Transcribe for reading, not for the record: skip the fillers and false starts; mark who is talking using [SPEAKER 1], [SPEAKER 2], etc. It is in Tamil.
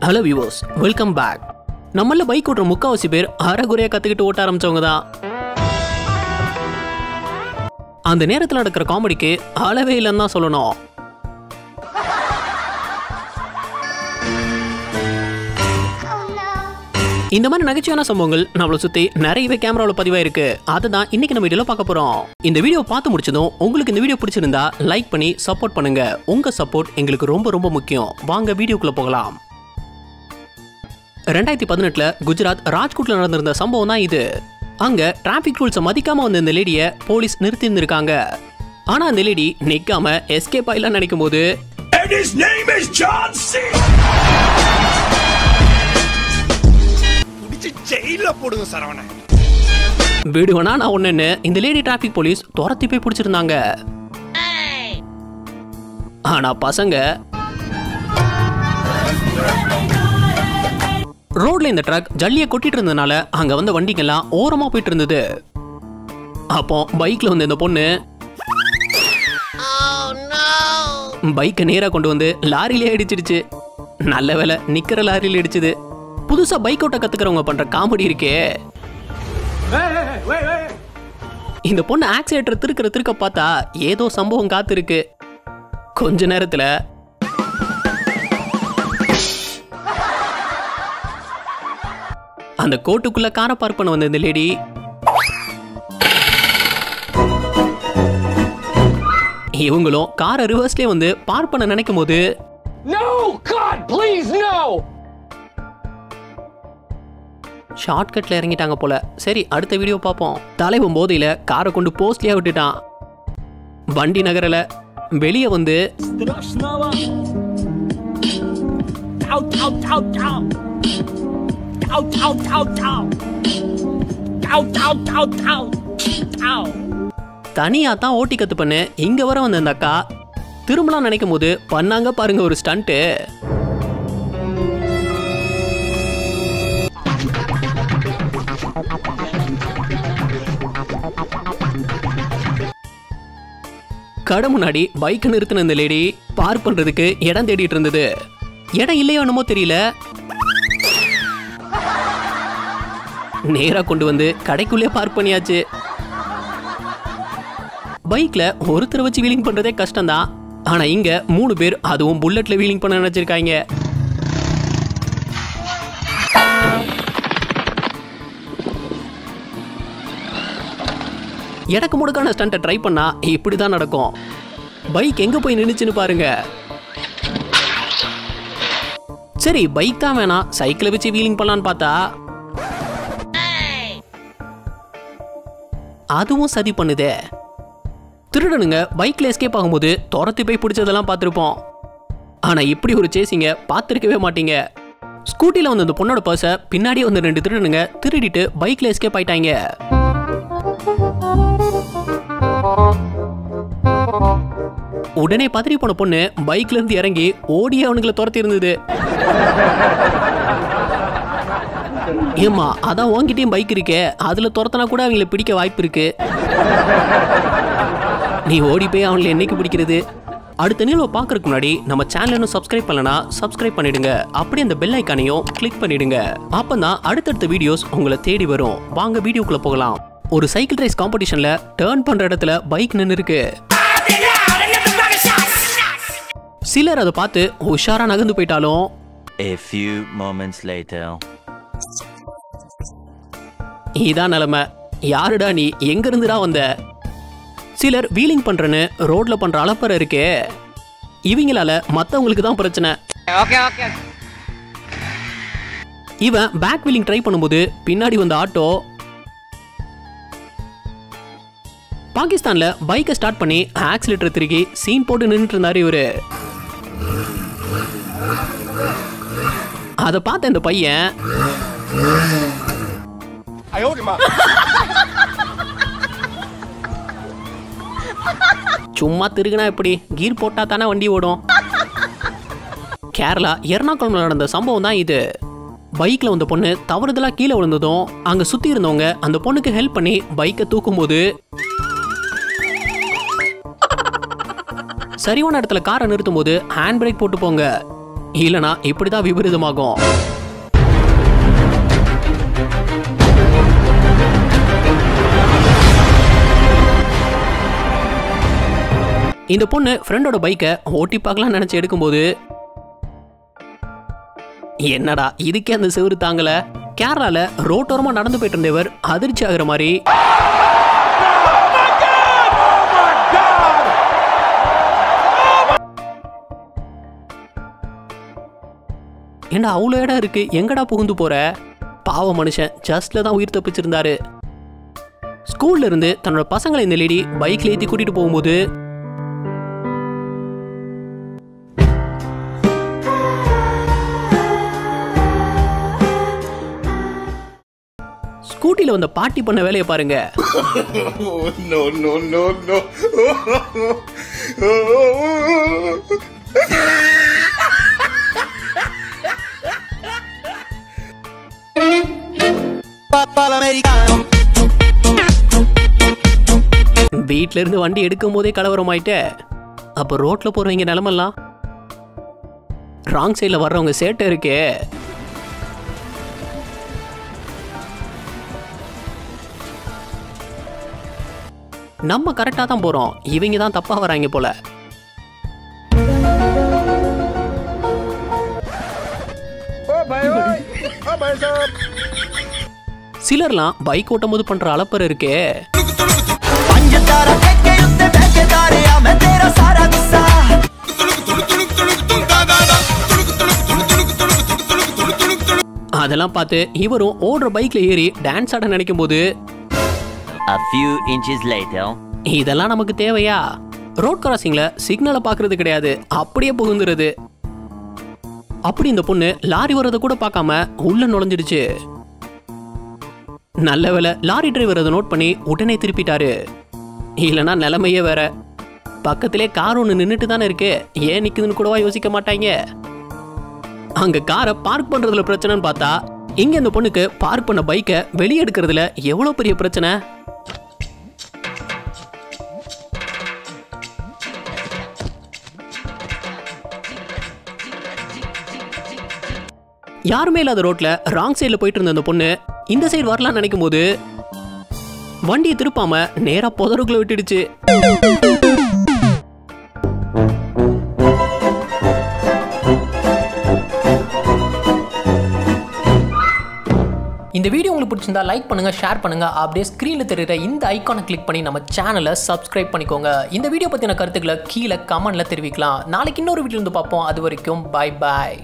[SPEAKER 1] Hello viewers, welcome back. நம்மள பைக் ஓட்டுற முக்காவாசி பேர் அரைகுறையா கத்துக்கிட்டு ஓட்ட ஆரம்பிச்சவங்க தான். அந்த நேரத்தில் நடக்கிற காமெடிக்கு அளவே இல்லைன்னு தான் சொல்லணும். இந்த மாதிரி நகைச்சுவையான சம்பவங்கள் நம்மளை சுத்தி நிறையவே கேமராவில் பதிவாயிருக்கு. அதுதான் இன்னைக்கு நம்ம வீடியோல பார்க்க போறோம். இந்த வீடியோ பார்த்து முடிச்சதும் உங்களுக்கு இந்த வீடியோ பிடிச்சிருந்தா லைக் பண்ணி சப்போர்ட் பண்ணுங்க. உங்க சப்போர்ட் எங்களுக்கு ரொம்ப ரொம்ப முக்கியம். வாங்க வீடியோக்குள்ள போகலாம். 2018 குஜராத் ராஜ்கோட்ல நடந்திருந்த சம்பவம் தான் இது. அங்க டிராபிக் ரூல்ஸை மதிக்காம வந்த இந்த லேடியை போலீஸ் நிறுத்தி இருந்திருக்காங்க. ஆனா அந்த லேடி நிக்காம எஸ்கேப் ஆயிலாம் நினைக்கும் போது விடுவனா நான் ஒண்ணுன்னு இந்த லேடி டிராபிக் போலீஸ் துரத்தி போய் பிடிச்சிருந்தாங்க. ஆனா பசங்க ரோட்ல இந்த ட்ரக் ஜல்லியை கொட்டிட்டு இருந்ததுனால அங்க வந்த வண்டிங்கெல்லாம் ஓரமா போயிட்டு இருந்தது. அப்போ பைக்ல வந்து இந்த பொண்ணு பைக்கை நேரா கொண்டு வந்து லாரியிலே அடிச்சிடுச்சு. நல்ல வேலை நிக்கிற லாரியில அடிச்சுது. புதுசா பைக் ஓட்ட கத்துக்கிறவங்க பண்ற காமெடி இருக்கே. இந்த பொண்ணு ஆக்சிலேட்டர் திருக்க பார்த்தா ஏதோ சம்பவம் காத்திருக்கு. கொஞ்ச நேரத்துல அந்த கோட்டுக்குள்ள காரை பார்க் பண்ண வந்த இந்த லேடி இவங்களும் காரை ரிவர்ஸ்லயே வந்து பார்க் பண்ண நினைக்கும் போது ஷார்ட்கட்ல இறங்கிட்டாங்க போல. சரி, அடுத்த வீடியோ பார்ப்போம். தலைவன் போதையில காரை கொண்டு போஸ்ட்லயே விட்டுட்டான். வண்டி நகரல. வெளியே வந்து தனியா தான் ஓட்டி கத்து பண்ணு. இங்க வர வந்த அந்த அக்கா திரும்பலாம் நினைக்கும் போது பண்ணாங்க பாருங்க ஒரு ஸ்டண்ட். கடை முன்னாடி பைக் நிறுத்தின இந்த லேடி பார்க் பண்றதுக்கு இடம் தேடிட்டு இருந்தது. இடம் இல்லையோ என்னமோ தெரியல, நேரா கொண்டு வந்து கடைக்குள்ளே பார்க் பண்ணியாச்சு. பைக்ல ஒருத்தரை வச்சு வீலிங் பண்றதே கஷ்டம் தான். ஆனா இங்க 3 பேர், அதுவும் புல்லட்ல வீலிங் பண்ண நினைச்சிருக்காங்க. எனக்கு முடுக்கான ஸ்டண்ட்டை ட்ரை பண்ணா இப்படிதான் நடக்கும். பைக் எங்க போய் நின்னுச்சுன்னு பாருங்க. சரி, பைக் தான் வேணாம், சைக்கிளை வச்சு வீலிங் பண்ணலான்னு பார்த்தா அதுவும் சதி பண்ணுதே. திருடனுங்க பைக்ல எஸ்கேப் ஆகும்போது துரத்தி போய் பிடிச்சதெல்லாம் பார்த்துருப்போம். ஆனா இப்படி ஒரு சேசிங்க பார்த்துருக்கவே மாட்டீங்க. ஸ்கூட்டில வந்து அந்த பொண்ணோட பர்ஸை பின்னாடியே வந்து 2 திருடனுங்க திருடிட்டு பைக்ல எஸ்கேப் ஆயிட்டாங்க. உடனே பதறி போன பொண்ணு பைக்ல இருந்து இறங்கி ஓடியே அவனுங்களை துரத்தி இருந்தது. ஏமா, அதான் உன்கிட்டயும் பைக் இருக்கே, அதுல துரத்தனா கூட அவங்களை பிடிக்க வாய்ப்பு இருக்கு. நீ ஓடி போய் அவங்களை என்னைக்கு பிடிக்கிறது? அடுத்த நிகழ்வை பார்க்கறதுக்கு முன்னாடி நம்ம சேனல் இன்னும் சப்ஸ்கிரைப் பண்ணலனா சப்ஸ்கிரைப் பண்ணிடுங்க. அப்படியே அந்த பெல் ஐக்கானையும் கிளிக் பண்ணிடுங்க. அப்பதான் அடுத்தடுத்த வீடியோஸ் உங்களை தேடி வரும். வாங்க வீடியோக்குள்ள போகலாம். ஒரு சைக்கிள் ரேஸ் காம்படிஷன்ல டர்ன் பண்ற இடத்துல பைக் நின்னு இருக்கு. சிலர் அதை பார்த்து உஷாரா நகர்ந்து போயிட்டாலும்
[SPEAKER 2] A few moments later.
[SPEAKER 1] இதான் நிலைமை. யாருடா நீ, எங்க இருந்துடா வந்த? சிலர் வீலிங் பண்றேன்னு ரோட்ல பண்ற அலப்பறை இருக்கே, இவங்களால மத்தவங்களுக்கு தான் பிரச்சனை. இவன் பேக் வீலிங் ட்ரை பண்ணும்போது பின்னாடி வந்த ஆட்டோ பாகிஸ்தான்ல பைக்கை ஸ்டார்ட் பண்ணி ஆக்சிலேட்டர் திருக்கி சீன் போட்டு நின்றுட்டு இருந்தாரு இவரு. அதை பார்த்த இந்த பையன் சும்மா திருகுனா எப்படி, கீர் போட்டா தானே வண்டி ஓடும். கேரளா எர்ணாகுளம்ல நடந்த சம்பவம் தான் இது. பைக்ல வந்த பொண்ணு தவறுதலா கீழே விழுந்ததும் அங்க சுத்தி இருந்தவங்க அந்த பொண்ணுக்கு ஹெல்ப் பண்ணி பைக்கை தூக்கும் போது சரியான இடத்துல காரை நிறுத்தும் போது ஹேண்ட் பிரேக் போட்டு போங்க. இல்லனா இப்படிதான் விபரீதமாகும். இந்த பொண்ணு ஃப்ரெண்டோட பைக்கை ஓட்டி பார்க்கலாம் நினைச்சு எடுக்கும்போது என்னடா இதுக்கே அந்த செவுரு தாங்கல. கேரளால ரோட்டோரமா நடந்து போயிட்டு இருந்தவர் அதிர்ச்சி ஆகுற மாதிரி என்ன அவ்வளோ இடம் இருக்கு, எங்கடா புகுந்து போற? பாவ மனுஷன் ஜஸ்ட்ல தான் உயிர் தப்பிச்சிருந்தாரு. ஸ்கூல்ல இருந்து தன்னோட பசங்களை இந்த லேடி பைக்ல ஏத்தி கூட்டிட்டு போகும்போது ஸ்கூட்டில வந்த பாட்டி பண்ண வேலையை பாருங்க. வீட்ல இருந்து வண்டி எடுக்கும் போதே கலவரம் ஆயிட்டே. அப்ப ரோட்ல போறவங்க நிலமெல்லாம் ராங் சைட்ல வர்றவங்க சேட்டை இருக்கே. நம்ம கரெக்டா தான் போறோம், இவங்க தான் தப்பா வராங்க போல. சிலர்லாம் பைக் ஓட்டும் போது பண்ற அலப்பற இருக்கே. அதெல்லாம் பார்த்து இவரும் ஓடுற பைக்ல ஏறி டான்ஸ் ஆட நினைக்கும் போது
[SPEAKER 2] A few inches later.
[SPEAKER 1] இதெல்லாம் நமக்கு தேவையா? ரோட் கிராசிங்ல சிக்னலை பாக்குறது கிடையாது, அப்படியே புகுந்துருது. அப்படி இந்த பொண்ணு லாரி வர்றதை கூட பார்க்காம உள்ள நுழைஞ்சிடுச்சு. நல்ல வேளை லாரி டிரைவர் அதை நோட் பண்ணி உடனே திருப்பிட்டாரு. இல்லைன்னா நிலைமையே வேற. பக்கத்திலே கார் ஒன்று நின்றுட்டு தானே இருக்கு, ஏன் நிக்குதுன்னு கூடவா யோசிக்க மாட்டாங்க. அங்க காரை பார்க் பண்றதுல பிரச்சனைன்னு பார்த்தா இங்க இந்த பொண்ணுக்கு பார்க் பண்ண பைக்கை வெளியே எடுக்கிறதுல எவ்வளவு பெரிய பிரச்சனை. யாருமே இல்லாத ரோட்ல ராங் சைட்ல போயிட்டு இருந்த அந்த பொண்ணு இந்த சைடு வரலாம்னு நினைக்கும் போது வண்டியை திருப்பாம நேரா புதருக்குள்ள விட்டுடுச்சு. இந்த வீடியோ உங்களுக்கு பிடிச்சிருந்தா லைக் பண்ணுங்க, ஷேர் பண்ணுங்க. அப்படியே ஸ்கிரீன்ல தெரியுற இந்த ஐகானை கிளிக் பண்ணி நம்ம சேனலை சப்ஸ்கிரைப் பண்ணிக்கோங்க. இந்த வீடியோ பத்தின கருத்துக்களை கீழே கமெண்ட்ல தெரிவிக்கலாம். நாளைக்கு இன்னொரு வீடியோ இருந்து பார்ப்போம். அது வரைக்கும் பை பாய்.